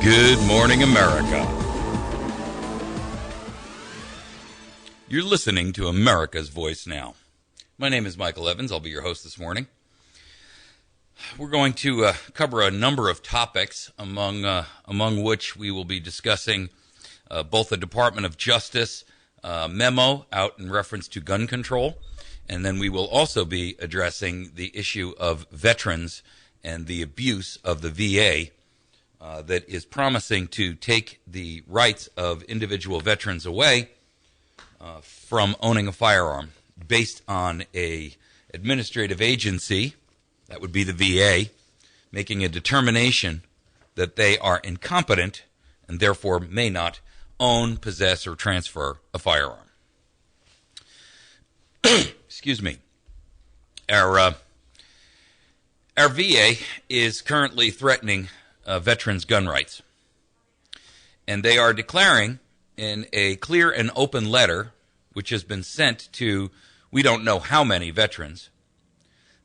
Good morning, America. You're listening to America's Voice Now. My name is Michael Evans. I'll be your host this morning. We're going to cover a number of topics, among which we will be discussing both the Department of Justice memo out in reference to gun control, and then we will also be addressing the issue of veterans and the abuse of the VA that is promising to take the rights of individual veterans away from owning a firearm based on a administrative agency, that would be the VA, making a determination that they are incompetent and therefore may not own, possess, or transfer a firearm. Excuse me. Our VA is currently threatening veterans' gun rights. And they are declaring in a clear and open letter, which has been sent to we don't know how many veterans,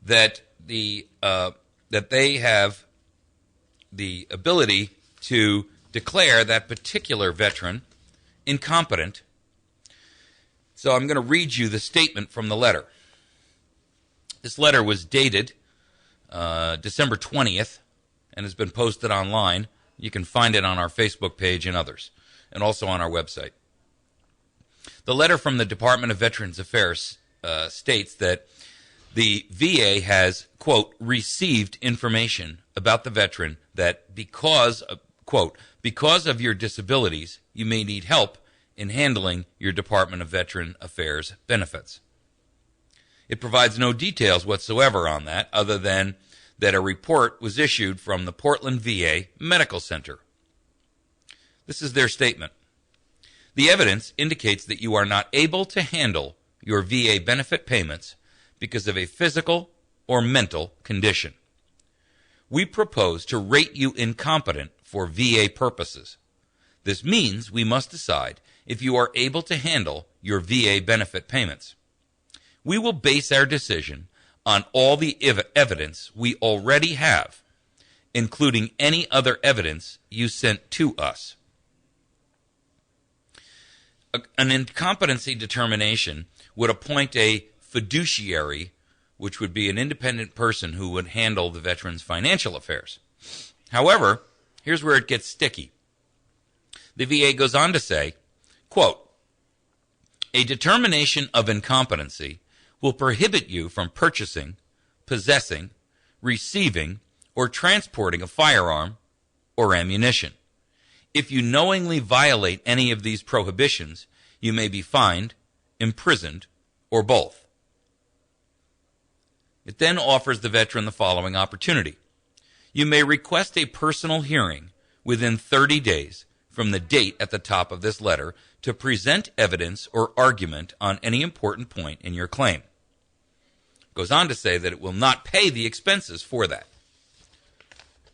that that they have the ability to declare that particular veteran incompetent. So I'm going to read you the statement from the letter. This letter was dated December 20th and has been posted online. You can find it on our Facebook page and others, and also on our website. The letter from the Department of Veterans Affairs states that the VA has, quote, received information about the veteran that because of your disabilities, you may need help in handling your Department of Veteran Affairs benefits. It provides no details whatsoever on that, other than that a report was issued from the Portland VA Medical Center. This is their statement. The evidence indicates that you are not able to handle your VA benefit payments because of a physical or mental condition. We propose to rate you incompetent for VA purposes. This means we must decide if you are able to handle your VA benefit payments. We will base our decision on all the evidence we already have, including any other evidence you sent to us. An incompetency determination would appoint a fiduciary, which would be an independent person who would handle the veteran's financial affairs. However, here's where it gets sticky. The VA goes on to say, quote, a determination of incompetency will prohibit you from purchasing, possessing, receiving, or transporting a firearm or ammunition. If you knowingly violate any of these prohibitions, you may be fined, imprisoned, or both. It then offers the veteran the following opportunity. You may request a personal hearing within 30 days from the date at the top of this letter to present evidence or argument on any important point in your claim. It goes on to say that it will not pay the expenses for that.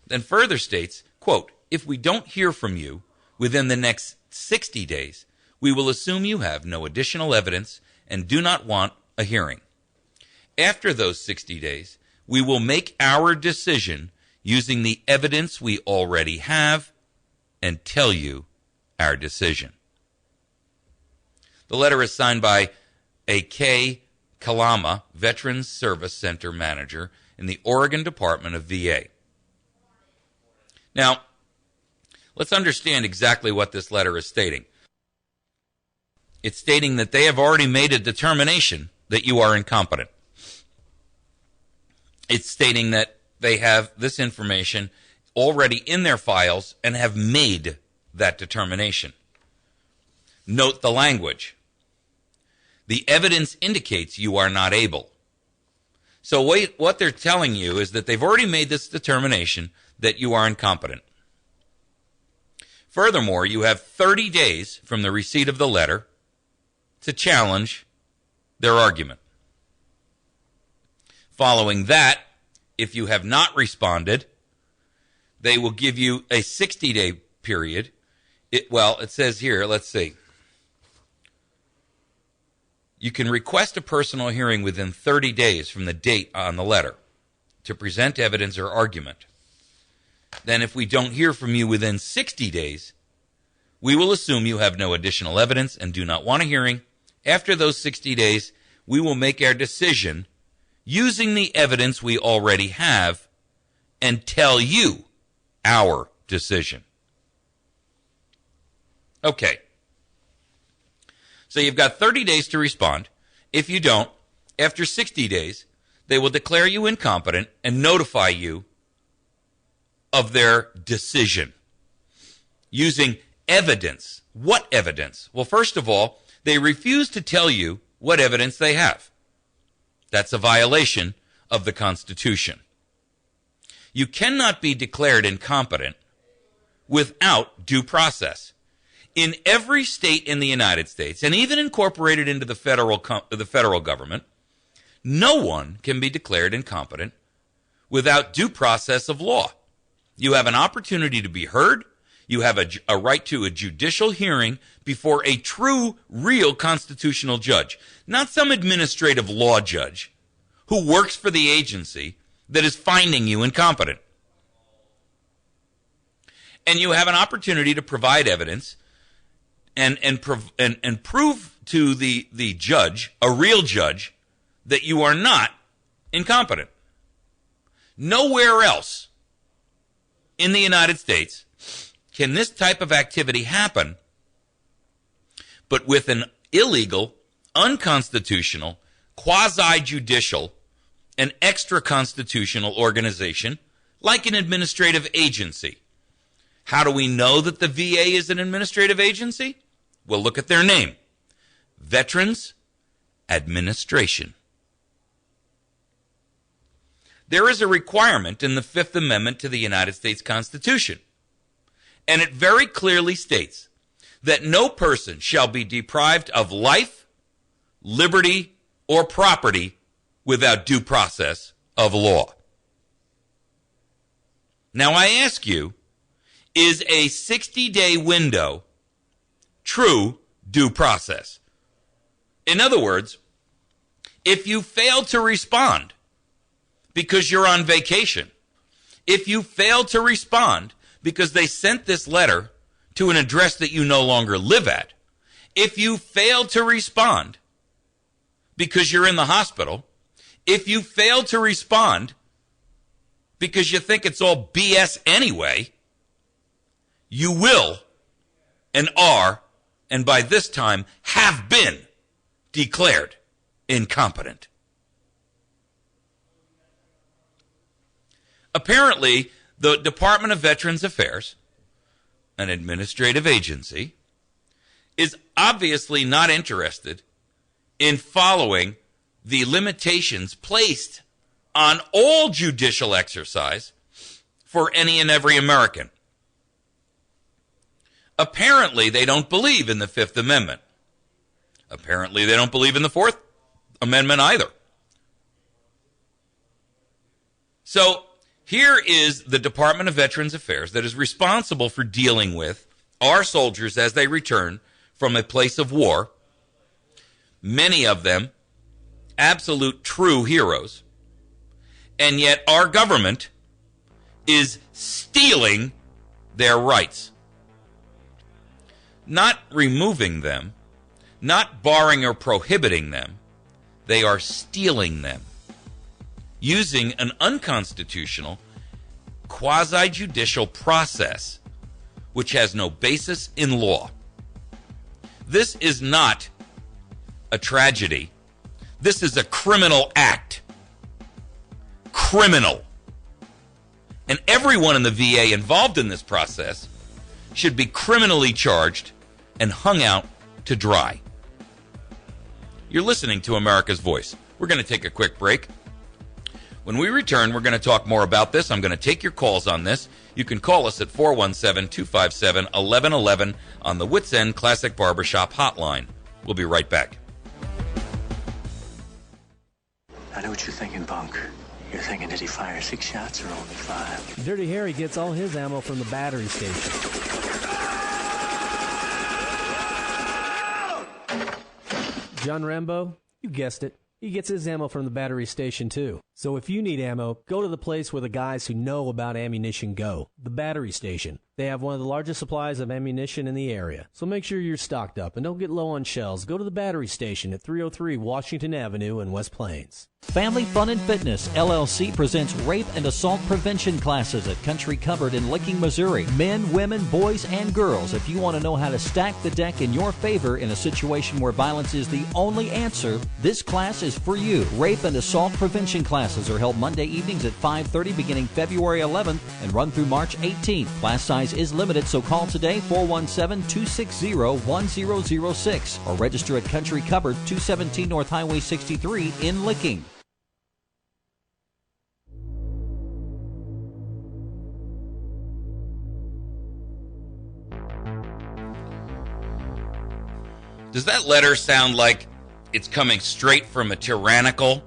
Then further states, quote, if we don't hear from you within the next 60 days, we will assume you have no additional evidence and do not want a hearing. After those 60 days, we will make our decision using the evidence we already have and tell you our decision. The letter is signed by a K. Kalama, Veterans Service Center Manager in the Oregon Department of VA. Now, let's understand exactly what this letter is stating. It's stating that they have already made a determination that you are incompetent. It's stating that they have this information already in their files and have made that determination. Note the language. The evidence indicates you are not able. So what they're telling you is that they've already made this determination that you are incompetent. Furthermore, you have 30 days from the receipt of the letter to challenge their argument. Following that, if you have not responded, they will give you a 60-day period. It says here, let's see. You can request a personal hearing within 30 days from the date on the letter to present evidence or argument. then if we don't hear from you within 60 days, we will assume you have no additional evidence and do not want a hearing. After those 60 days, we will make our decision using the evidence we already have and tell you our decision. Okay. So you've got 30 days to respond. If you don't, after 60 days, they will declare you incompetent and notify you of their decision using evidence. What evidence? Well, first of all, they refuse to tell you what evidence they have. That's a violation of the Constitution. You cannot be declared incompetent without due process. In every state in the United States, and even incorporated into the federal government, no one can be declared incompetent without due process of law. You have an opportunity to be heard. You have a right to a judicial hearing before a true, real constitutional judge, not some administrative law judge who works for the agency that is finding you incompetent. And you have an opportunity to provide evidence and prove to the judge, a real judge, that you are not incompetent. Nowhere else in the United States can this type of activity happen, but with an illegal, unconstitutional, quasi-judicial, and extra-constitutional organization like an administrative agency. How do we know that the VA is an administrative agency? Well, look at their name. Veterans Administration. There is a requirement in the Fifth Amendment to the United States Constitution, and it very clearly states that no person shall be deprived of life, liberty, or property without due process of law. Now I ask you, is a 60-day window true due process? In other words, if you fail to respond because you're on vacation, if you fail to respond because they sent this letter to an address that you no longer live at, if you fail to respond because you're in the hospital, if you fail to respond because you think it's all BS anyway, you will and are, and by this time have been declared incompetent. Apparently, the Department of Veterans Affairs, an administrative agency, is obviously not interested in following the limitations placed on all judicial exercise for any and every American. Apparently, they don't believe in the Fifth Amendment. Apparently, they don't believe in the Fourth Amendment either. So, here is the Department of Veterans Affairs that is responsible for dealing with our soldiers as they return from a place of war, many of them absolute true heroes, and yet our government is stealing their rights. Not removing them, not barring or prohibiting them, they are stealing them, using an unconstitutional, quasi-judicial process which has no basis in law. This is not a tragedy. This is a criminal act. Criminal. And everyone in the VA involved in this process should be criminally charged and hung out to dry. You're listening to America's Voice. We're going to take a quick break. When we return, we're going to talk more about this. I'm going to take your calls on this. You can call us at 417-257-1111 on the Wits End Classic Barbershop Hotline. We'll be right back. I know what you're thinking, Bunk. You're thinking, did he fire 6 shots or only 5? Dirty Harry gets all his ammo from the battery station. John Rambo, you guessed it. He gets his ammo from the battery station, too. So if you need ammo, go to the place where the guys who know about ammunition go, the battery station. They have one of the largest supplies of ammunition in the area. So make sure you're stocked up and don't get low on shells. Go to the battery station at 303 Washington Avenue in West Plains. Family Fun and Fitness, LLC presents rape and assault prevention classes at Country Cupboard in Licking, Missouri. Men, women, boys, and girls, if you want to know how to stack the deck in your favor in a situation where violence is the only answer, this class is for you. Rape and assault prevention classes are held Monday evenings at 5:30 beginning February 11th and run through March 18th. Class size is limited, so call today 417-260-1006 or register at Country Cupboard, 217 North Highway 63 in Licking. Does that letter sound like it's coming straight from a tyrannical,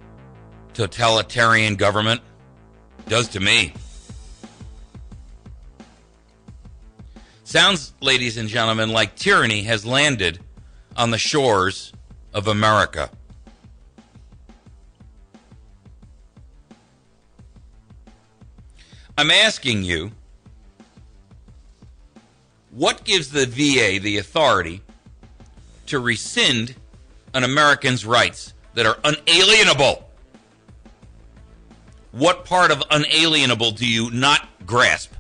totalitarian government? It does to me. Sounds, ladies and gentlemen, like tyranny has landed on the shores of America. I'm asking you, what gives the VA the authority to rescind an American's rights that are unalienable? What part of unalienable do you not grasp?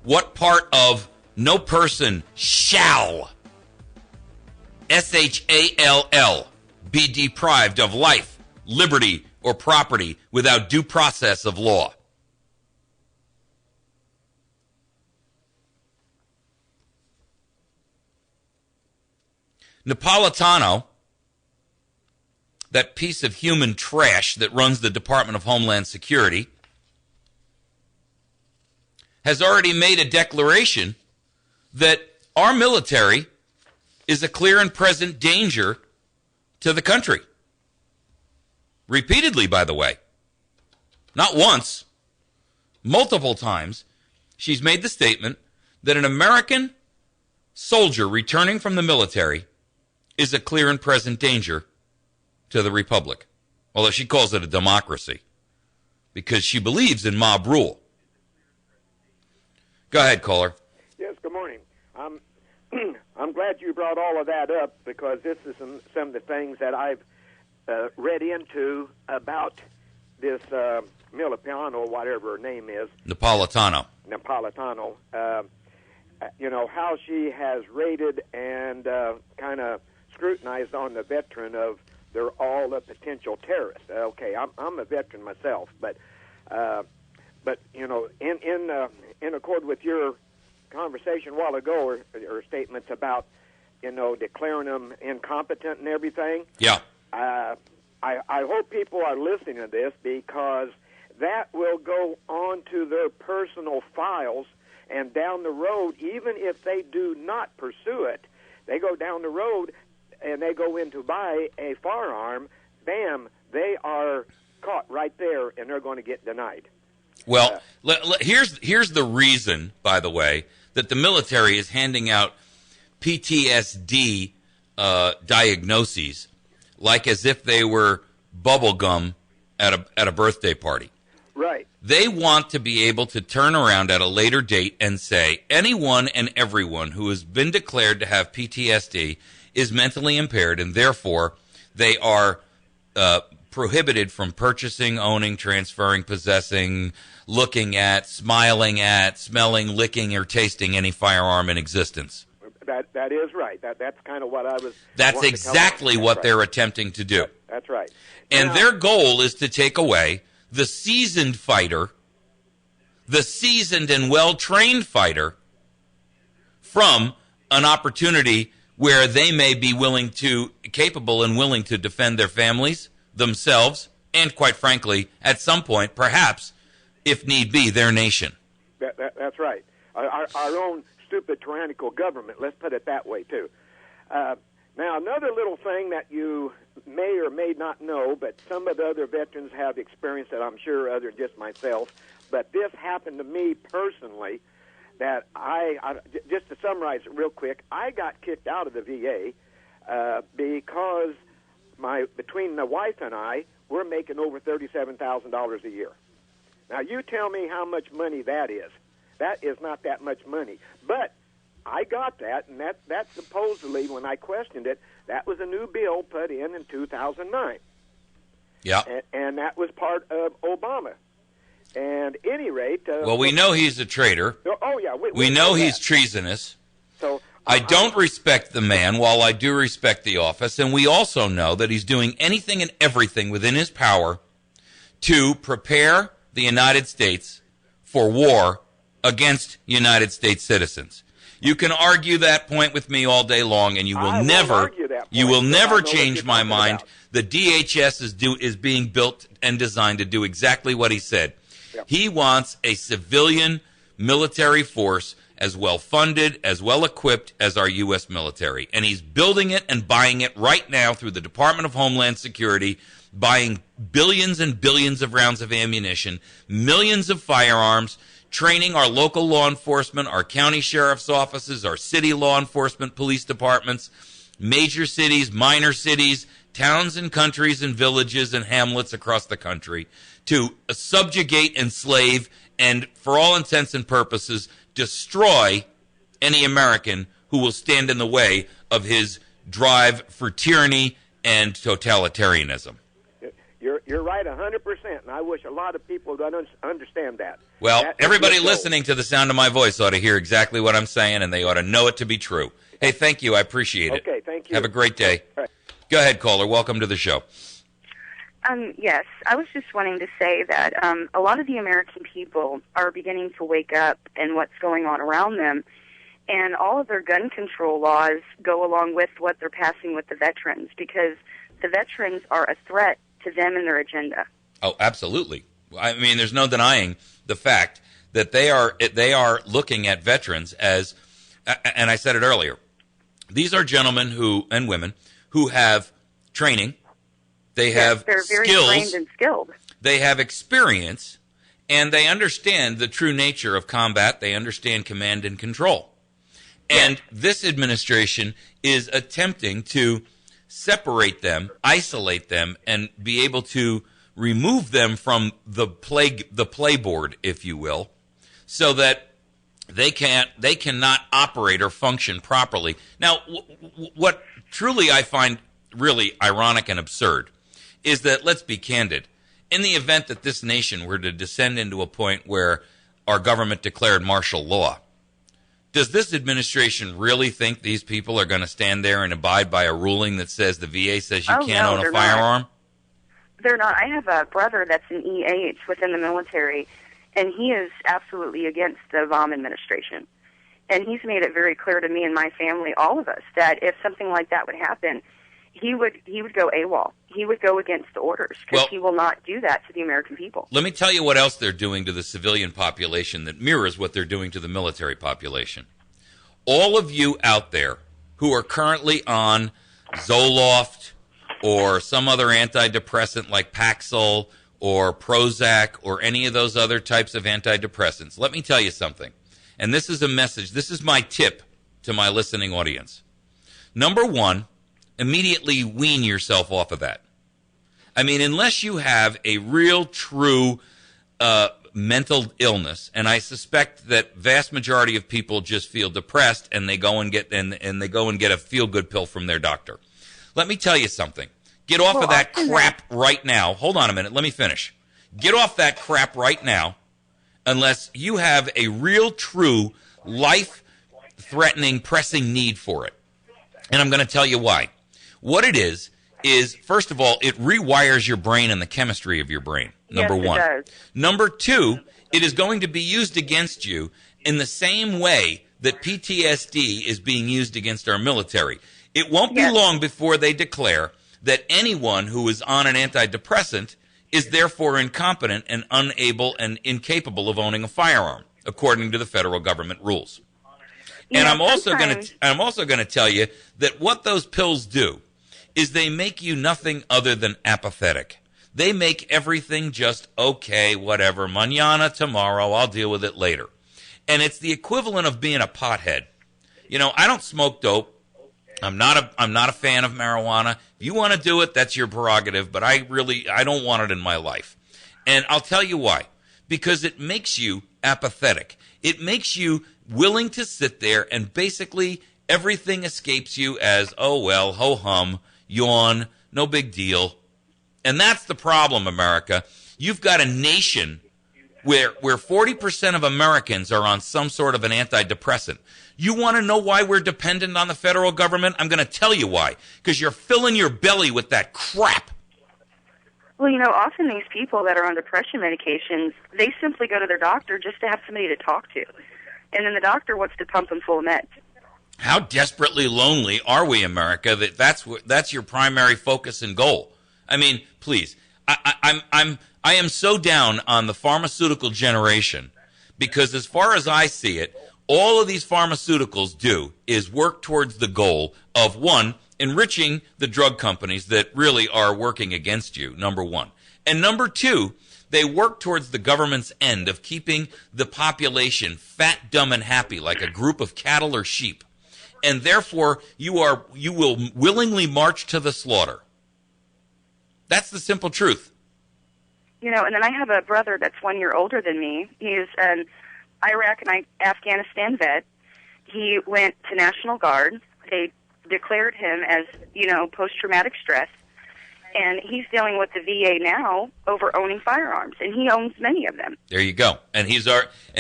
What part of no person shall, S-H-A-L-L, be deprived of life, liberty, or property without due process of law? Napolitano, that piece of human trash that runs the Department of Homeland Security, has already made a declaration that our military is a clear and present danger to the country. Repeatedly, by the way. Not once, multiple times, she's made the statement that an American soldier returning from the military is a clear and present danger to the republic. Although she calls it a democracy because she believes in mob rule. Go ahead, caller. Yes, good morning. I'm glad you brought all of that up because this is some of the things that I've read into about this Napolitano, whatever her name is. Napolitano. You know, how she has rated and kind of scrutinized on the veteran of they're all a potential terrorist. Okay, I'm a veteran myself, but you know, in accord with your conversation a while ago or statements about, you know, declaring them incompetent and everything. Yeah. I hope people are listening to this because that will go onto their personal files, and down the road, even if they do not pursue it, they go down the road and they go in to buy a firearm, bam, they are caught right there and they're going to get denied. Well, here's the reason, by the way, that the military is handing out PTSD diagnoses like as if they were bubble gum at a birthday party. Right. They want to be able to turn around at a later date and say anyone and everyone who has been declared to have PTSD is mentally impaired, and therefore they are prohibited from purchasing, owning, transferring, possessing, looking at, smiling at, smelling, licking, or tasting any firearm in existence. That is right. That's kind of what I was. That's exactly what they're attempting to do. That's right. And their goal is to take away the seasoned fighter, the seasoned and well-trained fighter, from an opportunity where they may be capable and willing to defend their families, themselves, and quite frankly, at some point, perhaps, if need be, their nation. That's right. Our own stupid tyrannical government, let's put it that way, too. Now, another little thing that you may or may not know, but some of the other veterans have experienced it, I'm sure, other than just myself, but this happened to me personally, that just to summarize it real quick, I got kicked out of the VA because between the wife and I, we're making over $37,000 a year. Now, you tell me how much money that is. That is not that much money. But I got that, and that supposedly, when I questioned it, that was a new bill put in 2009. Yeah. And that was part of Obama. And at any rate... well, we know he's a traitor. Oh, yeah. We know he's treasonous. So I don't respect the man, while I do respect the office, and we also know that he's doing anything and everything within his power to prepare the United States for war against United States citizens. You can argue that point with me all day long, and you will never change my mind. The DHS is being built and designed to do exactly what he said. Yep. He wants a civilian military force as well funded, as well equipped as our U.S. military. And he's building it and buying it right now through the Department of Homeland Security, buying billions and billions of rounds of ammunition, millions of firearms, training our local law enforcement, our county sheriff's offices, our city law enforcement, police departments, major cities, minor cities, towns and countries and villages and hamlets across the country to subjugate, enslave, and for all intents and purposes, destroy any American who will stand in the way of his drive for tyranny and totalitarianism. You're right 100%, and I wish a lot of people would understand that. Well, everybody listening to the sound of my voice ought to hear exactly what I'm saying, and they ought to know it to be true. Hey, thank you. I appreciate it. Okay, thank you. Have a great day. Right. Go ahead, caller. Welcome to the show. Yes, I was just wanting to say that a lot of the American people are beginning to wake up and what's going on around them, and all of their gun control laws go along with what they're passing with the veterans, because the veterans are a threat to them and their agenda. Oh, absolutely. I mean, there's no denying the fact that they are looking at veterans as, and I said it earlier, these are gentlemen and women who have training. They're very skills, trained and skilled. They have experience, and they understand the true nature of combat. They understand command and control. And this administration is attempting to separate them, isolate them, and be able to remove them from the playboard, if you will, so that they cannot operate or function properly. Now, what truly I find really ironic and absurd is that, let's be candid, in the event that this nation were to descend into a point where our government declared martial law, does this administration really think these people are going to stand there and abide by a ruling that says the VA says you can't own a firearm? Not. They're not. I have a brother that's an EH within the military, and he is absolutely against the Obama administration. And he's made it very clear to me and my family, all of us, that if something like that would happen, he would go AWOL. He would go against the orders, because he will not do that to the American people. Let me tell you what else they're doing to the civilian population that mirrors what they're doing to the military population. All of you out there who are currently on Zoloft or some other antidepressant like Paxil or Prozac or any of those other types of antidepressants, let me tell you something. And this is a message. This is my tip to my listening audience. Number one, immediately wean yourself off of that. I mean, unless you have a real, true mental illness, and I suspect that vast majority of people just feel depressed and they go and get a feel-good pill from their doctor. Let me tell you something. Get off of that crap right now. Hold on a minute. Let me finish. Get off that crap right now, unless you have a real, true, life-threatening, pressing need for it. And I'm going to tell you why. What it is, first of all, it rewires your brain and the chemistry of your brain, number one. It does. Number two, it is going to be used against you in the same way that PTSD is being used against our military. It won't be long before they declare that anyone who is on an antidepressant is therefore incompetent and unable and incapable of owning a firearm, according to the federal government rules. And I'm also going to tell you that what those pills do is they make you nothing other than apathetic. They make everything just okay, whatever, mañana, tomorrow, I'll deal with it later. And it's the equivalent of being a pothead. You know, I don't smoke dope, I'm not a fan of marijuana. If you want to do it, that's your prerogative, but I don't want it in my life. And I'll tell you why. Because it makes you apathetic. It makes you willing to sit there and basically everything escapes you as, oh well, ho-hum, yawn, no big deal. And that's the problem, America. You've got a nation where 40% of Americans are on some sort of an antidepressant. You want to know why we're dependent on the federal government? I'm going to tell you why. Because you're filling your belly with that crap. Well, often these people that are on depression medications, they simply go to their doctor just to have somebody to talk to. And then the doctor wants to pump them full of meds. How desperately lonely are we, America, that's your primary focus and goal? I mean, please. I am so down on the pharmaceutical generation because as far as I see it, all of these pharmaceuticals do is work towards the goal of, one, enriching the drug companies that really are working against you, number one. And number two, they work towards the government's end of keeping the population fat, dumb, and happy like a group of cattle or sheep. And therefore, you will willingly march to the slaughter. That's the simple truth. And then I have a brother that's 1 year older than me. He's an Iraq and Afghanistan vet. He went to National Guard. They declared him as, post-traumatic stress. And he's dealing with the VA now over owning firearms, and he owns many of them. There you go. And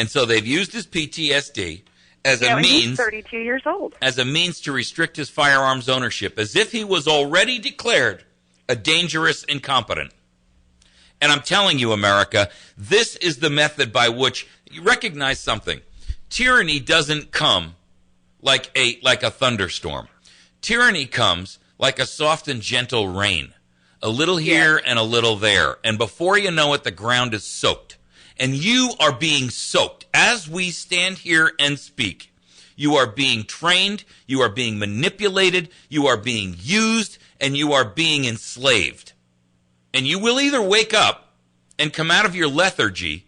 so they've used his PTSD as a means. He's 32 years old. As a means to restrict his firearms ownership, as if he was already declared a dangerous incompetent. And I'm telling you, America, this is the method by which you recognize something. Tyranny doesn't come like a thunderstorm. Tyranny comes like a soft and gentle rain. A little here and a little there. And before you know it, the ground is soaked. And you are being soaked. As we stand here and speak, you are being trained, you are being manipulated, you are being used, and you are being enslaved. And you will either wake up and come out of your lethargy,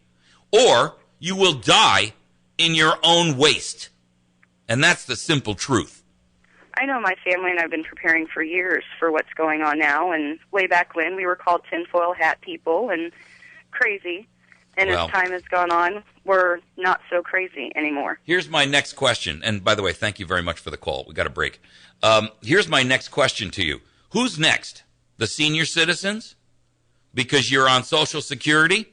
or you will die in your own waste. And that's the simple truth. I know my family and I have been preparing for years for what's going on now, and way back when we were called tinfoil hat people and crazy. And as time has gone on, we're not so crazy anymore. Here's my next question. And by the way, thank you very much for the call. We got a break. Here's my next question to you. Who's next? The senior citizens? Because you're on Social Security?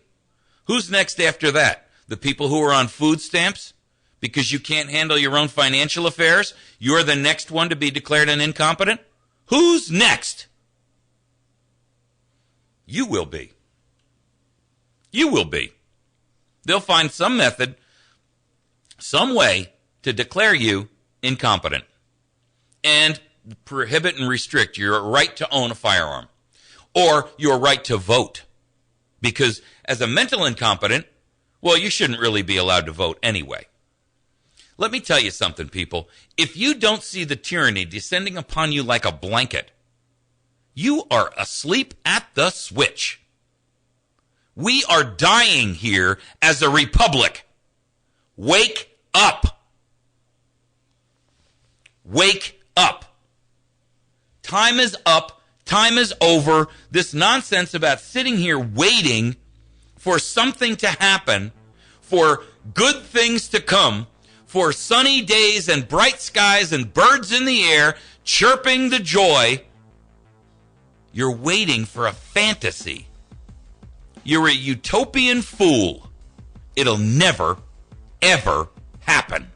Who's next after that? The people who are on food stamps? Because you can't handle your own financial affairs? You're the next one to be declared an incompetent? Who's next? You will be. You will be. They'll find some method, some way to declare you incompetent and prohibit and restrict your right to own a firearm or your right to vote. Because as a mental incompetent, well, you shouldn't really be allowed to vote anyway. Let me tell you something, people. If you don't see the tyranny descending upon you like a blanket, you are asleep at the switch. We are dying here as a republic. Wake up. Wake up. Time is up. Time is over. This nonsense about sitting here waiting for something to happen, for good things to come, for sunny days and bright skies and birds in the air chirping the joy. You're waiting for a fantasy. You're a utopian fool. It'll never, ever happen.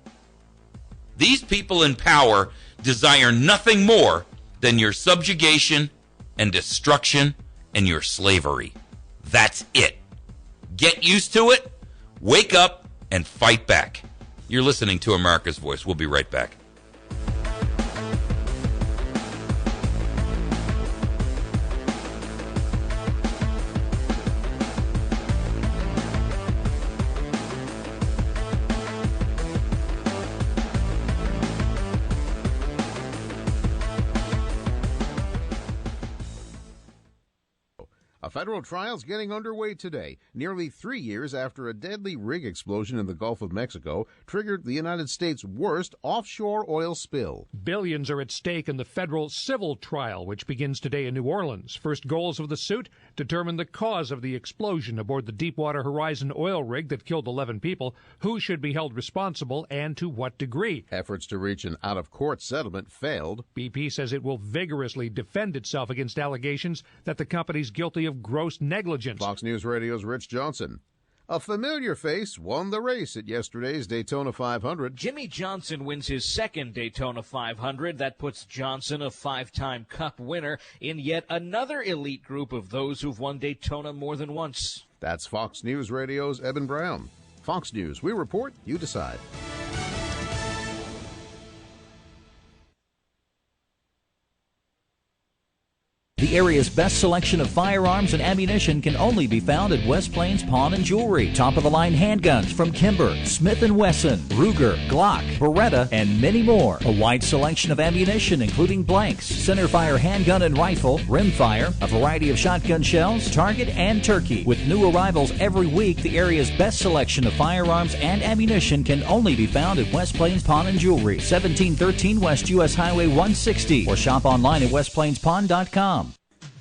These people in power desire nothing more than your subjugation and destruction and your slavery. That's it. Get used to it, wake up, and fight back. You're listening to America's Voice. We'll be right back. A Federal trials getting underway today, nearly 3 years after a deadly rig explosion in the Gulf of Mexico triggered the United States' worst offshore oil spill. Billions are at stake in the federal civil trial, which begins today in New Orleans. First goals of the suit determine the cause of the explosion aboard the Deepwater Horizon oil rig that killed 11 people, who should be held responsible, and to what degree. Efforts to reach an out-of-court settlement failed. BP says it will vigorously defend itself against allegations that the company's guilty of gross negligence. Fox News Radio's Rich Johnson. A familiar face won the race at yesterday's Daytona 500. Jimmy Johnson wins his second Daytona 500. That puts Johnson, a 5-time Cup winner, in yet another elite group of those who've won Daytona more than once. That's Fox News Radio's Eben Brown. Fox News, we report, you decide. The area's best selection of firearms and ammunition can only be found at West Plains Pawn and Jewelry. Top-of-the-line handguns from Kimber, Smith & Wesson, Ruger, Glock, Beretta, and many more. A wide selection of ammunition, including blanks, centerfire handgun and rifle, rimfire, a variety of shotgun shells, target, and turkey. With new arrivals every week, the area's best selection of firearms and ammunition can only be found at West Plains Pawn and Jewelry, 1713 West U.S. Highway 160, or shop online at westplainspawn.com.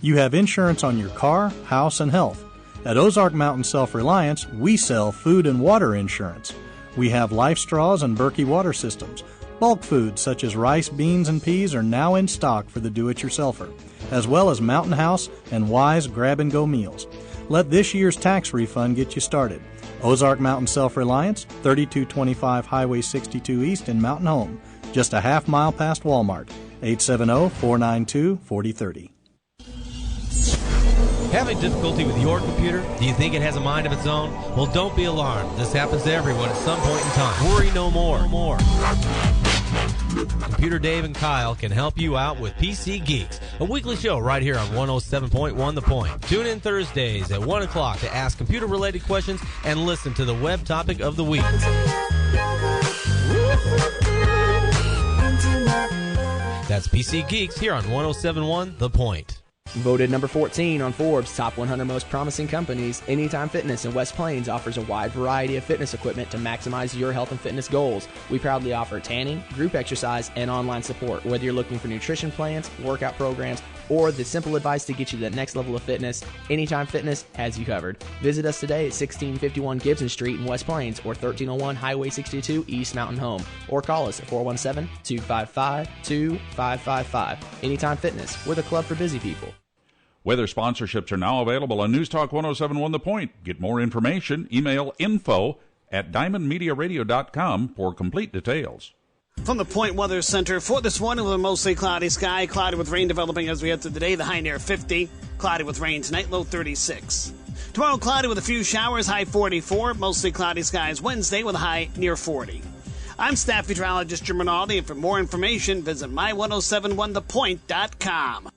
You have insurance on your car, house, and health. At Ozark Mountain Self-Reliance, we sell food and water insurance. We have Life Straws and Berkey water systems. Bulk foods such as rice, beans, and peas are now in stock for the do-it-yourselfer, as well as Mountain House and Wise grab-and-go meals. Let this year's tax refund get you started. Ozark Mountain Self-Reliance, 3225 Highway 62 East in Mountain Home, just a half mile past Walmart. 870-492-4030. Having difficulty with your computer? Do you think it has a mind of its own? Well, don't be alarmed. This happens to everyone at some point in time. Worry no more. Computer Dave and Kyle can help you out with PC Geeks, a weekly show right here on 107.1 The Point. Tune in Thursdays at 1 o'clock to ask computer-related questions and listen to the web topic of the week. That's PC Geeks here on 107.1 The Point. Voted number 14 on Forbes' Top 100 Most Promising Companies, Anytime Fitness in West Plains offers a wide variety of fitness equipment to maximize your health and fitness goals. We proudly offer tanning, group exercise, and online support. Whether you're looking for nutrition plans, workout programs, or the simple advice to get you to that next level of fitness, Anytime Fitness has you covered. Visit us today at 1651 Gibson Street in West Plains or 1301 Highway 62 East Mountain Home, or call us at 417-255-2555. Anytime Fitness, we're the club for busy people. Weather sponsorships are now available on News Talk 107.1 The Point. Get more information, email info@diamondmediaradio.com for complete details. From the Point Weather Center for this morning, with a mostly cloudy sky, cloudy with rain developing as we head through the day, the high near 50, cloudy with rain tonight, low 36. Tomorrow, cloudy with a few showers, high 44, mostly cloudy skies Wednesday with a high near 40. I'm staff meteorologist Jim Rinaldi, and for more information, visit my1071thepoint.com.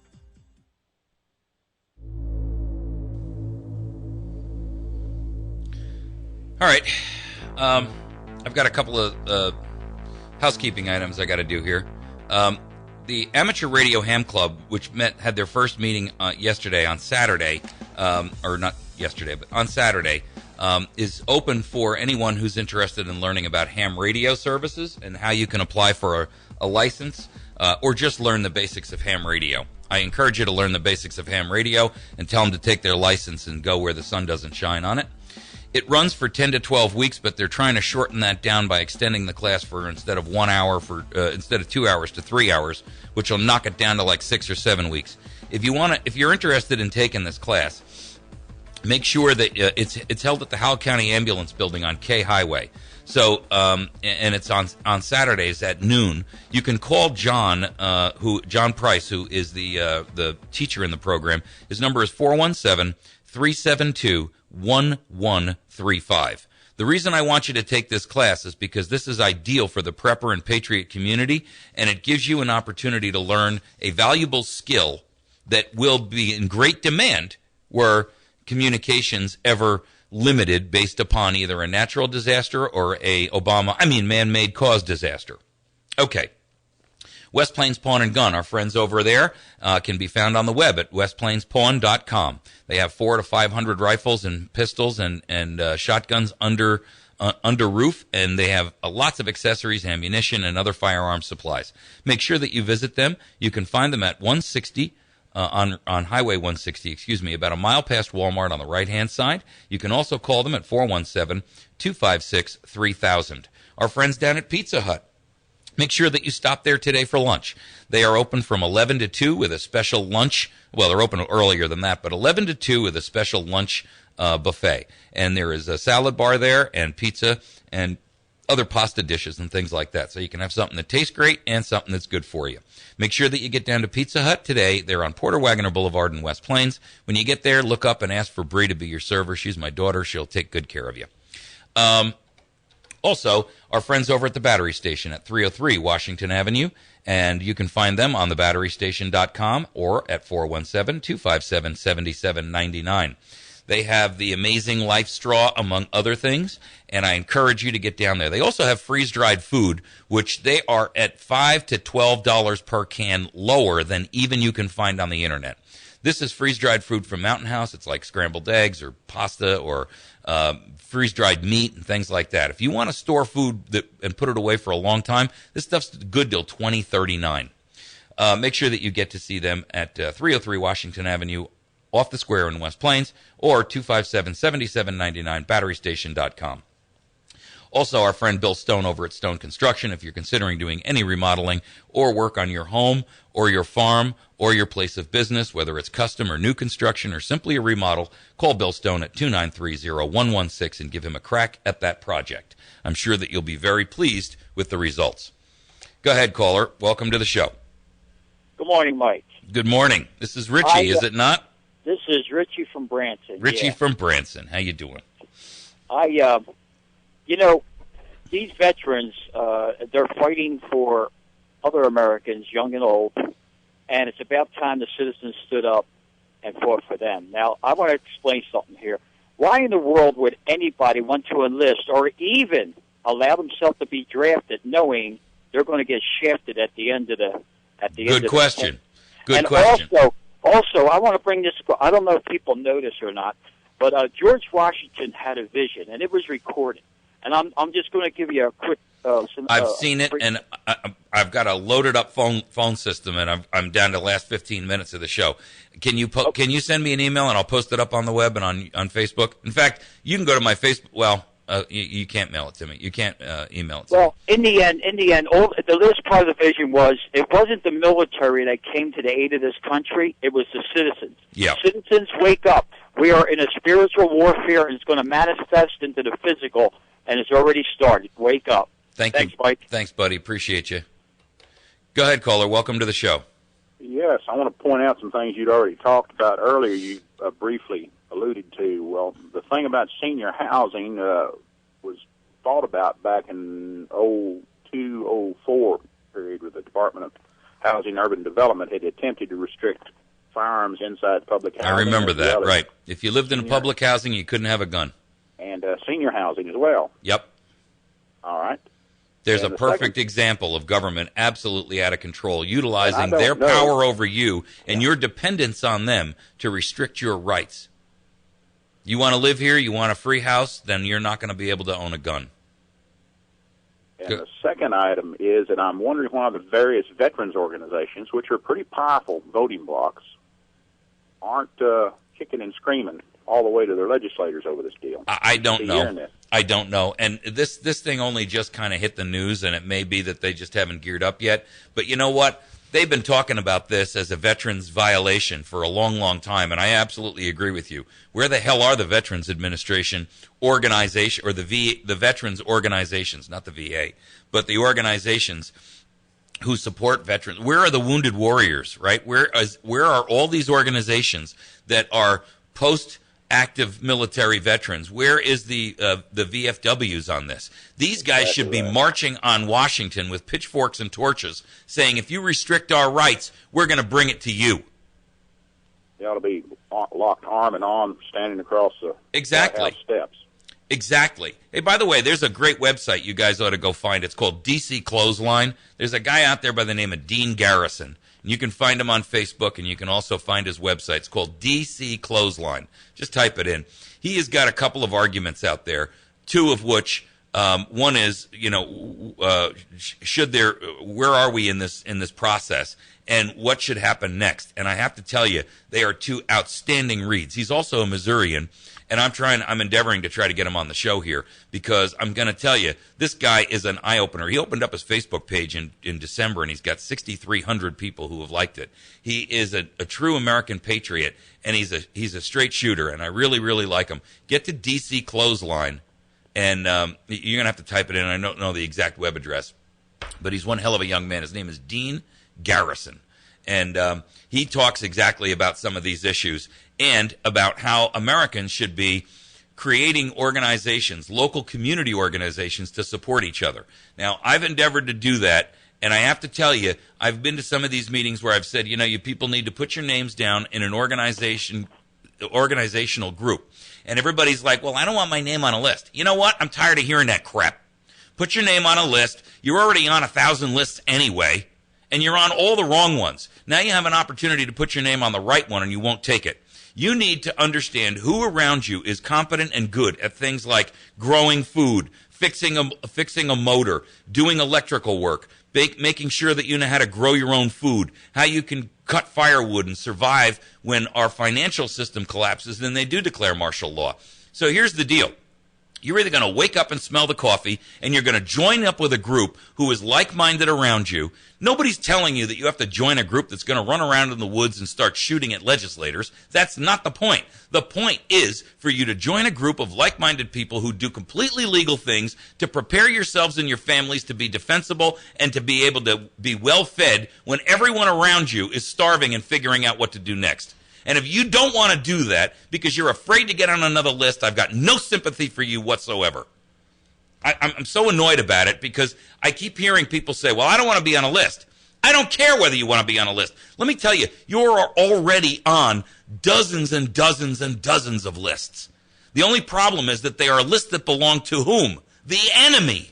All right. I've got a couple of housekeeping items I got to do here. The Amateur Radio Ham Club, which had their first meeting yesterday on Saturday, or not yesterday, but on Saturday, is open for anyone who's interested in learning about ham radio services and how you can apply for a license or just learn the basics of ham radio. I encourage you to learn the basics of ham radio and tell them to take their license and go where the sun doesn't shine on it. It runs for 10 to 12 weeks, but they're trying to shorten that down by extending the class for instead of 1 hour instead of 2 hours to 3 hours, which will knock it down to like 6 or 7 weeks. If you're interested in taking this class, make sure that it's held at the Howell County Ambulance Building on K Highway. So and it's on Saturdays at noon. You can call John Price, who is the teacher in the program. His number is 417-372-1135. The reason I want you to take this class is because this is ideal for the prepper and patriot community, and it gives you an opportunity to learn a valuable skill that will be in great demand were communications ever limited based upon either a natural disaster or man-made caused disaster. Okay. West Plains Pawn and Gun, our friends over there, can be found on the web at westplainspawn.com. They have 400 to 500 rifles and pistols and shotguns under roof, and they have lots of accessories, ammunition, and other firearm supplies. Make sure that you visit them. You can find them at 160 on Highway 160, about a mile past Walmart on the right-hand side. You can also call them at 417-256-3000. Our friends down at Pizza Hut, make sure that you stop there today for lunch. They are open from 11 to 2 with a special lunch. Well, they're open earlier than that, but 11 to 2 with a special lunch buffet. And there is a salad bar there and pizza and other pasta dishes and things like that. So you can have something that tastes great and something that's good for you. Make sure that you get down to Pizza Hut today. They're on Porter Wagoner Boulevard in West Plains. When you get there, look up and ask for Bree to be your server. She's my daughter. She'll take good care of you. Also, our friends over at the Battery Station at 303 Washington Avenue, and you can find them on thebatterystation.com or at 417-257-7799. They have the amazing Life Straw, among other things, and I encourage you to get down there. They also have freeze-dried food, which they are at $5 to $12 per can lower than even you can find on the Internet. This is freeze-dried food from Mountain House. It's like scrambled eggs or pasta or freeze-dried meat and things like that. If you want to store food and put it away for a long time, this stuff's good till 2039. Make sure that you get to see them at 303 Washington Avenue, off the square in West Plains, or 257-7799, batterystation.com. Also, our friend Bill Stone over at Stone Construction, if you're considering doing any remodeling or work on your home or your farm or your place of business, whether it's custom or new construction or simply a remodel, call Bill Stone at 293-0116 and give him a crack at that project. I'm sure that you'll be very pleased with the results. Go ahead, caller. Welcome to the show. Good morning, Mike. Good morning. This is Richie, is it not? This is Richie from Branson. Richie from Branson. How you doing? These veterans, they're fighting for other Americans, young and old, and it's about time the citizens stood up and fought for them. Now, I want to explain something here. Why in the world would anybody want to enlist or even allow themselves to be drafted knowing they're going to get shafted at the end of the Good question. Good and question. Also, I want to bring this. I don't know if people know this or not, but George Washington had a vision, and it was recorded. And I'm just going to give you a quick. I've seen it, and I've got a loaded up phone system, and I'm down to the last 15 minutes of the show. Can you can you send me an email, and I'll post it up on the web and on Facebook? In fact, you can go to my Facebook. Well, you can't mail it to me. You can't email it to me. Well, in the end, the last part of the vision was it wasn't the military that came to the aid of this country. It was the citizens. Yeah. Citizens, wake up. We are in a spiritual warfare, and it's going to manifest into the physical, and it's already started. Wake up. Thanks, Mike. Thanks, buddy. Appreciate you. Go ahead, caller. Welcome to the show. Yes, I want to point out some things you'd already talked about earlier. You briefly alluded to. Well, the thing about senior housing was thought about back in 2002-04 period with the Department of Housing and Urban Development had attempted to restrict firearms inside public housing. I remember that, right. If you lived in public housing, you couldn't have a gun. And senior housing as well. Yep. All right. There's a perfect example of government absolutely out of control, utilizing their power over you and your dependence on them to restrict your rights. You want to live here, you want a free house, then you're not going to be able to own a gun. And the second item is that I'm wondering why the various veterans organizations, which are pretty powerful voting blocs, aren't kicking and screaming all the way to their legislators over this deal. I don't know. I don't know. And this thing only just kind of hit the news, and it may be that they just haven't geared up yet. But you know what? They've been talking about this as a veterans violation for a long, long time, and I absolutely agree with you. Where the hell are the Veterans Administration organization, or the veterans organizations, not the VA, but the organizations who support veterans? Where are the wounded warriors, right? Where are all these organizations that are post-active military veterans? Where is the VFWs on this? These guys should be marching on Washington with pitchforks and torches, saying, if you restrict our rights, we're going to bring it to you. They ought to be locked arm in arm, standing across the White House steps. Exactly. Hey, by the way, there's a great website you guys ought to go find. It's called DC Clothesline. There's a guy out there by the name of Dean Garrison. You can find him on Facebook, and you can also find his website. It's called DC Clothesline. Just type it in. He has got a couple of arguments out there, two of which, one is, where are we in this process, and what should happen next? And I have to tell you, they are two outstanding reads. He's also a Missourian, and I'm endeavoring to try to get him on the show here, because I'm going to tell you, this guy is an eye-opener. He opened up his Facebook page in December, and he's got 6,300 people who have liked it. He is a true American patriot, and he's a straight shooter, and I really, really like him. Get to DC Clothesline, and you're going to have to type it in. I don't know the exact web address, but he's one hell of a young man. His name is Dean Garrison, and he talks exactly about some of these issues and about how Americans should be creating organizations, local community organizations, to support each other. Now, I've endeavored to do that, and I have to tell you, I've been to some of these meetings where I've said, you people need to put your names down in an organizational group. And everybody's like, well, I don't want my name on a list. You know what? I'm tired of hearing that crap. Put your name on a list. You're already on 1,000 lists anyway, and you're on all the wrong ones. Now you have an opportunity to put your name on the right one, and you won't take it. You need to understand who around you is competent and good at things like growing food, fixing a motor, doing electrical work, making sure that you know how to grow your own food, how you can cut firewood and survive when our financial system collapses, then they do declare martial law. So here's the deal. You're either going to wake up and smell the coffee, and you're going to join up with a group who is like-minded around you. Nobody's telling you that you have to join a group that's going to run around in the woods and start shooting at legislators. That's not the point. The point is for you to join a group of like-minded people who do completely legal things to prepare yourselves and your families to be defensible and to be able to be well-fed when everyone around you is starving and figuring out what to do next. And if you don't want to do that because you're afraid to get on another list, I've got no sympathy for you whatsoever. I'm so annoyed about it because I keep hearing people say, well, I don't want to be on a list. I don't care whether you want to be on a list. Let me tell you, you're already on dozens and dozens and dozens of lists. The only problem is that they are lists that belong to whom? The enemy.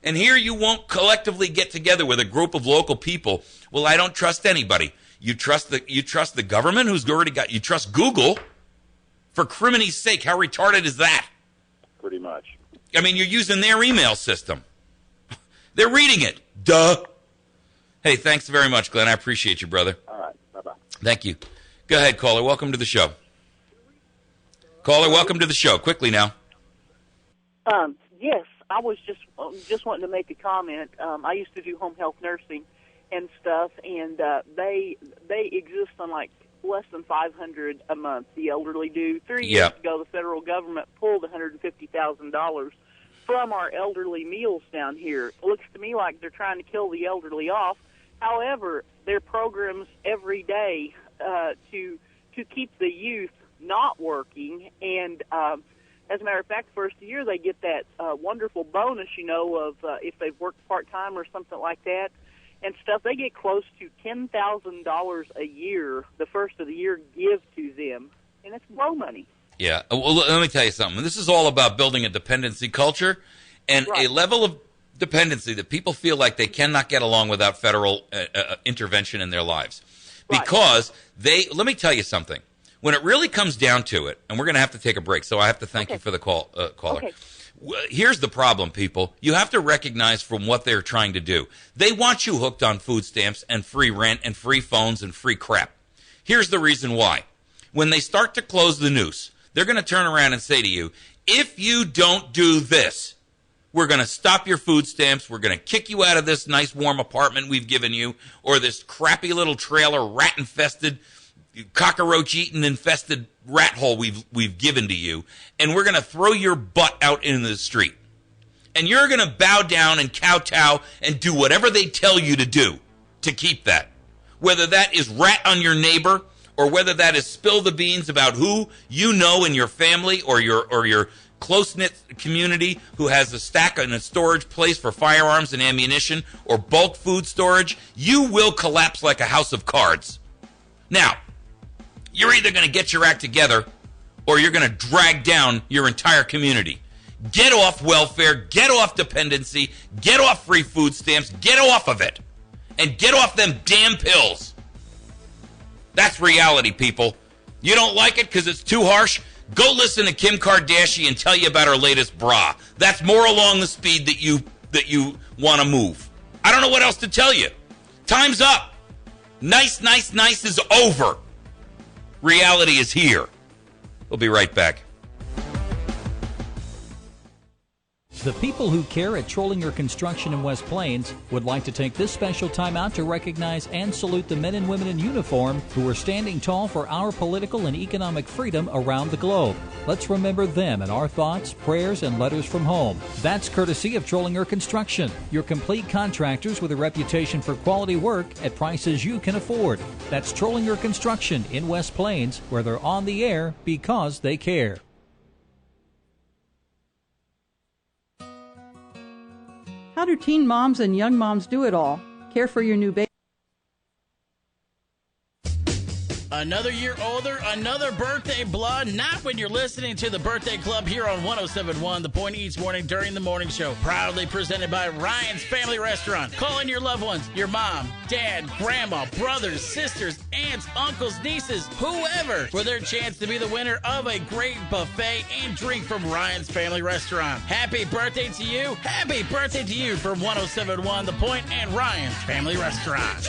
And here you won't collectively get together with a group of local people. Well, I don't trust anybody. You trust the government who's already got, you trust Google? For crimini's sake, how retarded is that? Pretty much. I mean, you're using their email system. They're reading it. Duh. Hey, thanks very much, Glenn. I appreciate you, brother. All right. Bye-bye. Thank you. Go ahead, caller. Welcome to the show. Caller, welcome to the show. Quickly now. Yes, I was just wanting to make a comment. I used to do home health nursing and stuff, and they exist on like less than $500 a month. The elderly do. 3 years ago, the federal government pulled $150,000 from our elderly meals down here. It looks to me like they're trying to kill the elderly off. However, there are programs every day to keep the youth not working, and as a matter of fact, first year they get that wonderful bonus, of if they've worked part-time or something like that. And stuff, they get close to $10,000 a year the first of the year give to them, and it's blow money. Yeah. Well, let me tell you something. This is all about building a dependency culture and a level of dependency that people feel like they cannot get along without federal intervention in their lives. Because let me tell you something. When it really comes down to it, and we're going to have to take a break, so I have to thank you for the caller. Okay. Here's the problem, people. You have to recognize from what they're trying to do. They want you hooked on food stamps and free rent and free phones and free crap. Here's the reason why. When they start to close the noose, they're going to turn around and say to you, if you don't do this, we're going to stop your food stamps, we're going to kick you out of this nice warm apartment we've given you, or this crappy little trailer, rat-infested, cockroach-eaten infested rat hole we've given to you, and we're going to throw your butt out into the street. And you're going to bow down and kowtow and do whatever they tell you to do to keep that. Whether that is rat on your neighbor, or whether that is spill the beans about who you know in your family or your close-knit community who has a stack in a storage place for firearms and ammunition or bulk food storage, you will collapse like a house of cards. Now, you're either going to get your act together or you're going to drag down your entire community. Get off welfare, get off dependency, get off free food stamps, get off of it, and get off them damn pills. That's reality, people. You don't like it because it's too harsh? Go listen to Kim Kardashian tell you about her latest bra. That's more along the speed that you want to move. I don't know what else to tell you. Time's up. Nice is over. Reality is here. We'll be right back. The people who care at Trollinger Construction in West Plains would like to take this special time out to recognize and salute the men and women in uniform who are standing tall for our political and economic freedom around the globe. Let's remember them in our thoughts, prayers, and letters from home. That's courtesy of Trollinger Construction, your complete contractors with a reputation for quality work at prices you can afford. That's Trollinger Construction in West Plains, where they're on the air because they care. How do teen moms and young moms do it all? Care for your new baby. Another year older, another birthday blood. Not when you're listening to the Birthday Club here on 107.1 The Point each morning during the morning show. Proudly presented by Ryan's Family Restaurant. Call in your loved ones, your mom, dad, grandma, brothers, sisters, aunts, uncles, nieces, whoever, for their chance to be the winner of a great buffet and drink from Ryan's Family Restaurant. Happy birthday to you. Happy birthday to you from 107.1 The Point and Ryan's Family Restaurant.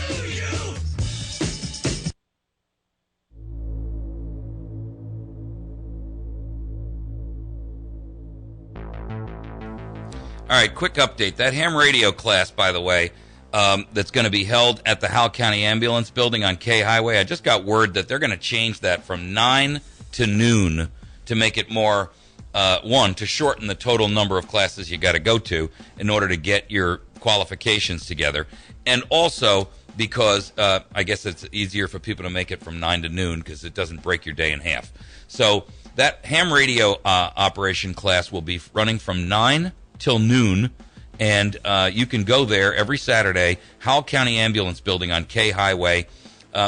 All right, quick update. That ham radio class, by the way, that's going to be held at the Howell County Ambulance Building on K Highway, I just got word that they're going to change that from 9 to noon to make it more, to shorten the total number of classes you got to go to in order to get your qualifications together. And also because I guess it's easier for people to make it from 9 to noon because it doesn't break your day in half. So that ham radio operation class will be running from 9 till noon, and you can go there every Saturday, Howell County Ambulance Building on K Highway.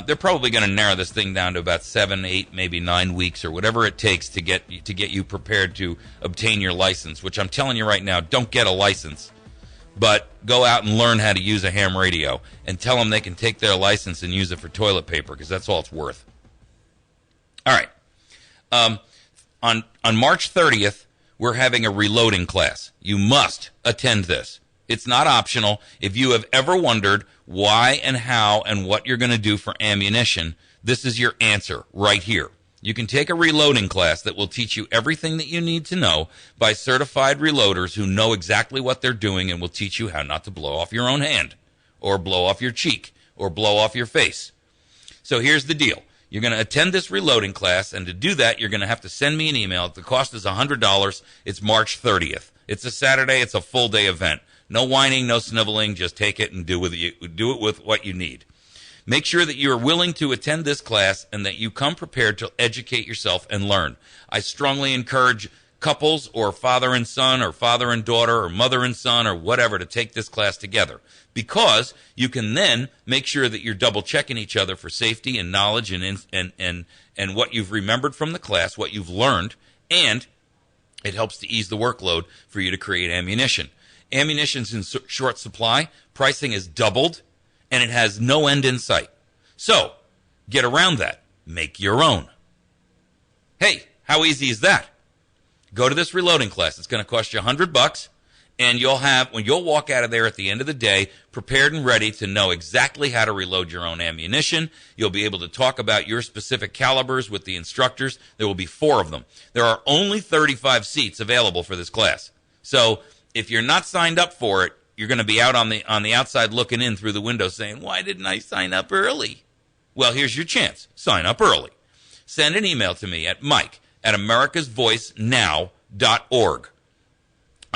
They're probably going to narrow this thing down to about 7, 8, maybe 9 weeks or whatever it takes to get you prepared to obtain your license, which I'm telling you right now, don't get a license, but go out and learn how to use a ham radio and tell them they can take their license and use it for toilet paper because that's all it's worth. All right. On March 30th, we're having a reloading class. You must attend this. It's not optional. If you have ever wondered why and how and what you're going to do for ammunition, this is your answer right here. You can take a reloading class that will teach you everything that you need to know by certified reloaders who know exactly what they're doing and will teach you how not to blow off your own hand or blow off your cheek or blow off your face. So here's the deal. You're going to attend this reloading class, and to do that, you're going to have to send me an email. The cost is $100. It's March 30th. It's a Saturday. It's a full-day event. No whining, no sniveling. Just take it and do it with what you need. Make sure that you are willing to attend this class and that you come prepared to educate yourself and learn. I strongly encourage couples or father and son or father and daughter or mother and son or whatever to take this class together, because you can then make sure that you're double checking each other for safety and knowledge and what you've remembered from the class, what you've learned, and it helps to ease the workload for you to create ammunition. Ammunition's in short supply, pricing is doubled, and it has no end in sight. So, get around that. Make your own. Hey, how easy is that? Go to this reloading class. It's going to cost you $100, and you'll walk out of there at the end of the day prepared and ready to know exactly how to reload your own ammunition. You'll be able to talk about your specific calibers with the instructors. There will be 4 of them. There are only 35 seats available for this class. So if you're not signed up for it, you're going to be out on the outside looking in through the window saying, why didn't I sign up early? Well, here's your chance. Sign up early. Send an email to me at mike@americasvoicenow.org.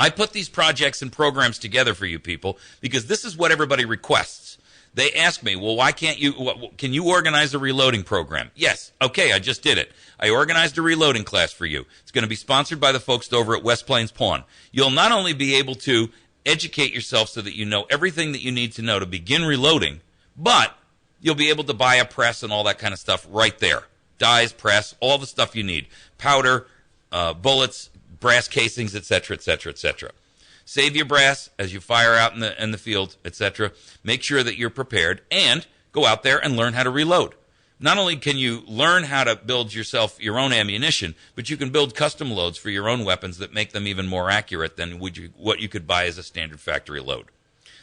I put these projects and programs together for you people because this is what everybody requests. They ask me, well, why can't you, can you organize a reloading program? Yes. Okay, I just did it. I organized a reloading class for you. It's going to be sponsored by the folks over at West Plains Pawn. You'll not only be able to educate yourself so that you know everything that you need to know to begin reloading, but you'll be able to buy a press and all that kind of stuff right there. dies, press, all the stuff you need. Powder, bullets, brass casings, etc., etc., etc. Save your brass as you fire out in the field, etc. Make sure that you're prepared, and go out there and learn how to reload. Not only can you learn how to build yourself your own ammunition, but you can build custom loads for your own weapons that make them even more accurate than what you could buy as a standard factory load.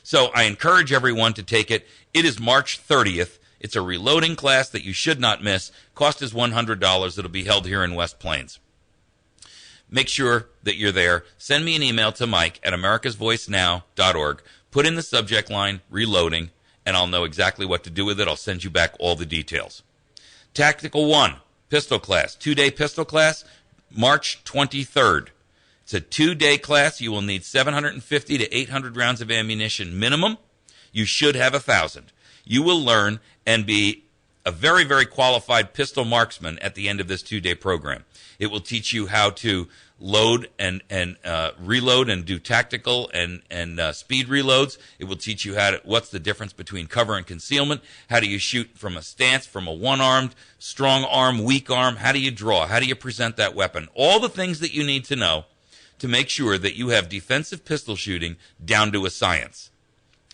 So I encourage everyone to take it. It is March 30th. It's a reloading class that you should not miss. Cost is $100. It'll be held here in West Plains. Make sure that you're there. Send me an email to Mike at americasvoicenow.org. Put in the subject line, reloading, and I'll know exactly what to do with it. I'll send you back all the details. Tactical 1, pistol class, 2-day pistol class, March 23rd. It's a 2-day class. You will need 750 to 800 rounds of ammunition minimum. You should have 1,000. You will learn and be a very, very qualified pistol marksman at the end of this 2-day program. It will teach you how to load and reload and do tactical and speed reloads. It will teach you what's the difference between cover and concealment. How do you shoot from a stance, from a one-armed, strong arm, weak arm? How do you draw? How do you present that weapon? All the things that you need to know to make sure that you have defensive pistol shooting down to a science.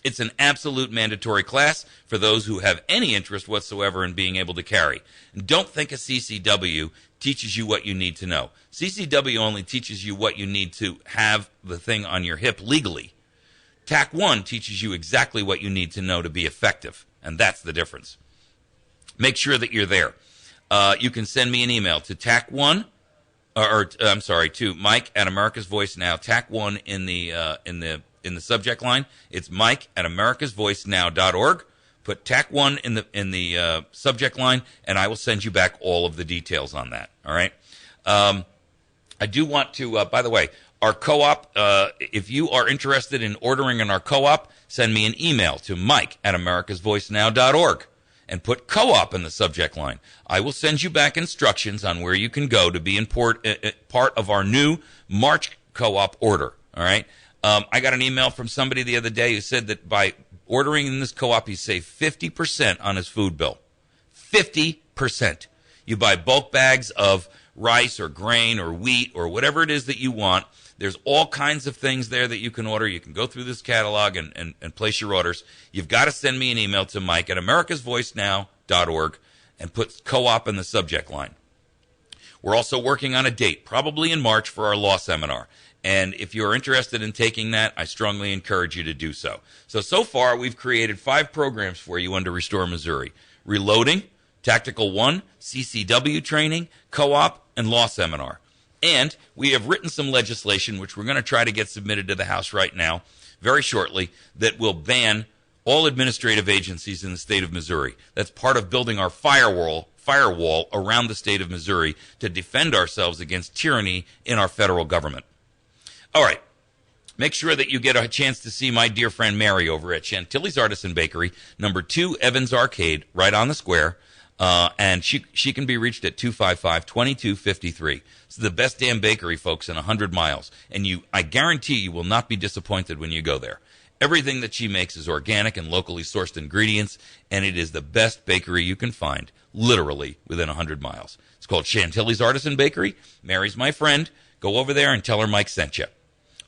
It's an absolute mandatory class for those who have any interest whatsoever in being able to carry. And don't think a CCW teaches you what you need to know. CCW only teaches you what you need to have the thing on your hip legally. TAC 1 teaches you exactly what you need to know to be effective, and that's the difference. Make sure that you're there. You can send me an email to TAC 1, to Mike at America's Voice Now. TAC 1 in the subject line. It's Mike at americasvoicenow.org. Put TAC 1 in the subject line, and I will send you back all of the details on that. All right. I do want to, by the way, our co-op, if you are interested in ordering in our co-op, send me an email to Mike at americasvoicenow.org and put co-op in the subject line. I will send you back instructions on where you can go to be part of our new March co-op order. All right. I got an email from somebody the other day who said that by ordering in this co-op, he saved 50% on his food bill. 50%. You buy bulk bags of rice or grain or wheat or whatever it is that you want. There's all kinds of things there that you can order. You can go through this catalog and place your orders. You've got to send me an email to Mike at americasvoicenow.org and put co-op in the subject line. We're also working on a date, probably in March, for our law seminar. And if you're interested in taking that, I strongly encourage you to do so. So far, we've created 5 programs for you under Restore Missouri. Reloading, Tactical 1, CCW training, co-op, and law seminar. And we have written some legislation, which we're going to try to get submitted to the House right now, very shortly, that will ban all administrative agencies in the state of Missouri. That's part of building our firewall around the state of Missouri to defend ourselves against tyranny in our federal government. All right. Make sure that you get a chance to see my dear friend Mary over at Chantilly's Artisan Bakery, number 2 Evans Arcade, right on the square. And she can be reached at 255-2253. It's the best damn bakery, folks, in 100 miles. And I guarantee you will not be disappointed when you go there. Everything that she makes is organic and locally sourced ingredients, and it is the best bakery you can find, literally, within 100 miles. It's called Chantilly's Artisan Bakery. Mary's my friend. Go over there and tell her Mike sent you.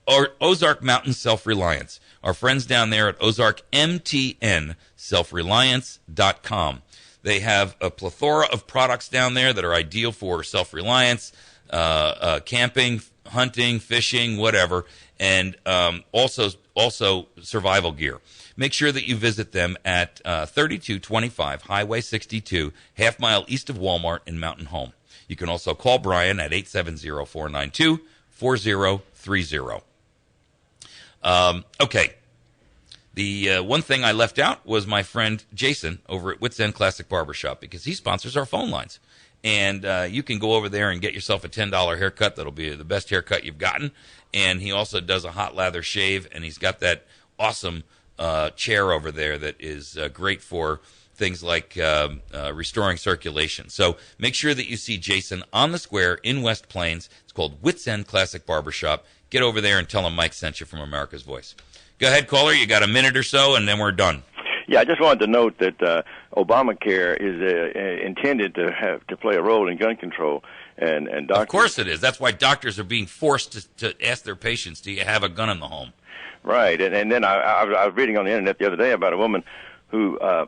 Or Ozark Mountain Self-Reliance. Our friends down there at Ozark MTN Self-Reliance.com. They have a plethora of products down there that are ideal for self-reliance, camping, hunting, fishing, whatever, and also survival gear. Make sure that you visit them at 3225 Highway 62, half mile east of Walmart in Mountain Home. You can also call Brian at 870-492-4030. Okay. The one thing I left out was my friend Jason over at Wits End Classic Barbershop, because he sponsors our phone lines. And you can go over there and get yourself a $10 haircut. That'll be the best haircut you've gotten. And he also does a hot lather shave, and he's got that awesome chair over there that is great for things like restoring circulation. So make sure that you see Jason on the square in West Plains. It's called Wits End Classic Barbershop. Get over there and tell him Mike sent you from America's Voice. Go ahead, caller. You got a minute or so, and then we're done. Yeah, I just wanted to note that Obamacare is intended to play a role in gun control, and doctors. Of course it is. That's why doctors are being forced to ask their patients, "Do you have a gun in the home?" Right, and then I was reading on the internet the other day about a woman who, a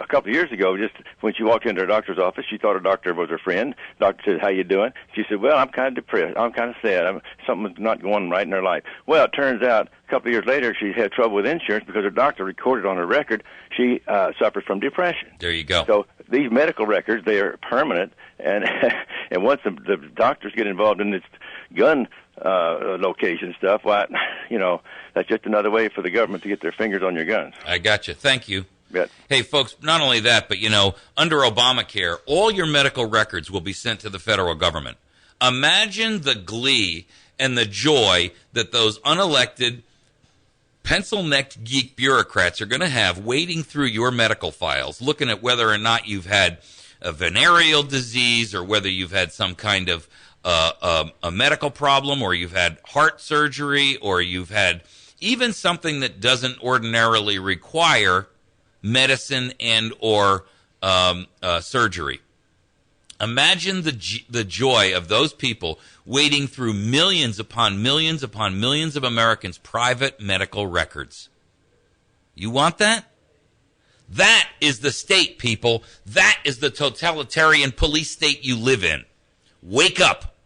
couple of years ago, just when she walked into her doctor's office, she thought her doctor was her friend. Doctor said, "How you doing?" She said, "Well, I'm kind of depressed. I'm kind of sad. Something's not going right in her life." Well, it turns out a couple of years later, she had trouble with insurance because her doctor recorded on her record she suffered from depression. There you go. So these medical records, they are permanent, and and once the doctors get involved in this gun location stuff, why, that's just another way for the government to get their fingers on your guns. I got you. Thank you. Bet. Hey, folks, not only that, but, under Obamacare, all your medical records will be sent to the federal government. Imagine the glee and the joy that those unelected, pencil-necked geek bureaucrats are going to have wading through your medical files, looking at whether or not you've had a venereal disease or whether you've had some kind of a medical problem, or you've had heart surgery, or you've had even something that doesn't ordinarily require medicine and or surgery. Imagine the joy of those people wading through millions upon millions upon millions of Americans' private medical records. You want that? That is the state, people. That is the totalitarian police state you live in. Wake up.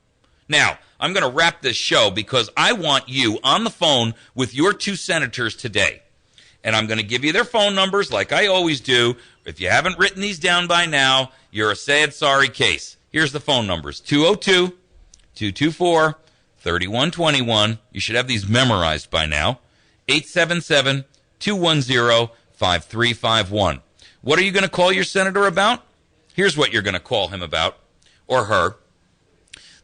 Now, I'm going to wrap this show because I want you on the phone with your two senators today. And I'm going to give you their phone numbers like I always do. If you haven't written these down by now, you're a sad, sorry case. Here's the phone numbers. 202-224-3121. You should have these memorized by now. 877-210-5351. What are you going to call your senator about? Here's what you're going to call him about, or her.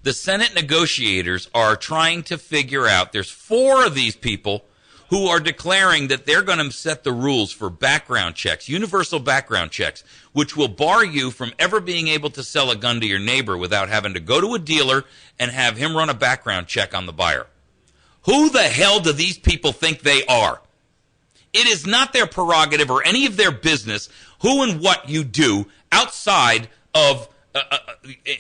The Senate negotiators are trying to figure out, there's 4 of these people who are declaring that they're going to set the rules for background checks, universal background checks, which will bar you from ever being able to sell a gun to your neighbor without having to go to a dealer and have him run a background check on the buyer. Who the hell do these people think they are? It is not their prerogative or any of their business who and what you do outside of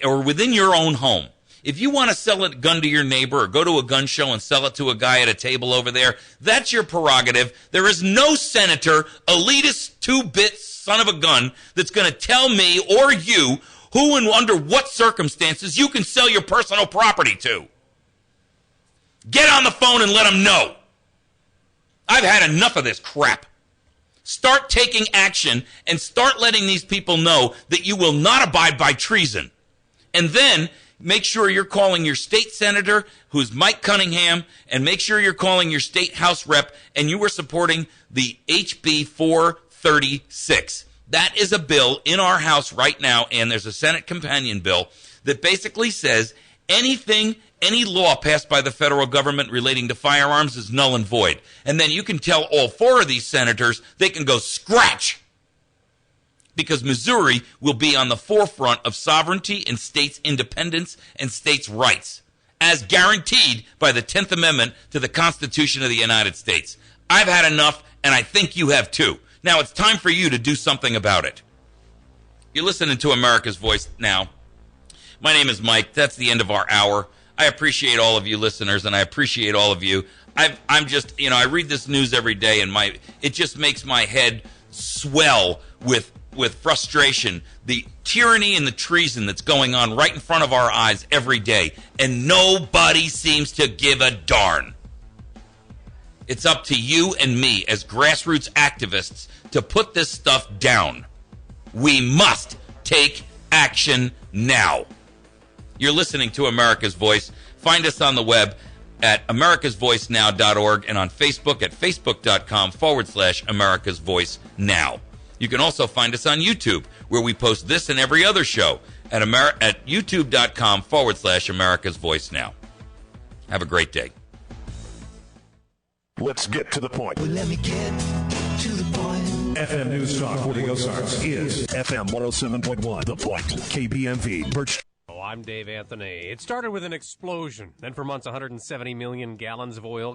or within your own home. If you want to sell a gun to your neighbor or go to a gun show and sell it to a guy at a table over there, that's your prerogative. There is no senator, elitist, 2-bit son of a gun, that's going to tell me or you who and under what circumstances you can sell your personal property to. Get on the phone and let them know. I've had enough of this crap. Start taking action and start letting these people know that you will not abide by treason. And then make sure you're calling your state senator, who's Mike Cunningham, and make sure you're calling your state House rep, and you are supporting the HB 436. That is a bill in our House right now, and there's a Senate companion bill that basically says any law passed by the federal government relating to firearms is null and void. And then you can tell all 4 of these senators they can go scratch, because Missouri will be on the forefront of sovereignty and states' independence and states' rights, as guaranteed by the 10th Amendment to the Constitution of the United States. I've had enough, and I think you have too. Now it's time for you to do something about it. You're listening to America's Voice now. My name is Mike. That's the end of our hour. I appreciate all of you listeners, and I appreciate all of you. I'm just, I read this news every day, and it just makes my head swell with frustration, the tyranny and the treason that's going on right in front of our eyes every day, and nobody seems to give a darn. It's up to you and me as grassroots activists to put this stuff down. We must take action now. You're listening to America's Voice. Find us on the web at americasvoicenow.org and on Facebook at facebook.com/America's Voice Now. You can also find us on YouTube, where we post this and every other show at youtube.com/America's Voice Now. Have a great day. Let's get to the point. Well, let me get to the point. FM News Talk for the Ozarks is FM 107.1, The Point, KBMV, Birch. I'm Dave Anthony. It started with an explosion. Then for months, 170 million gallons of oil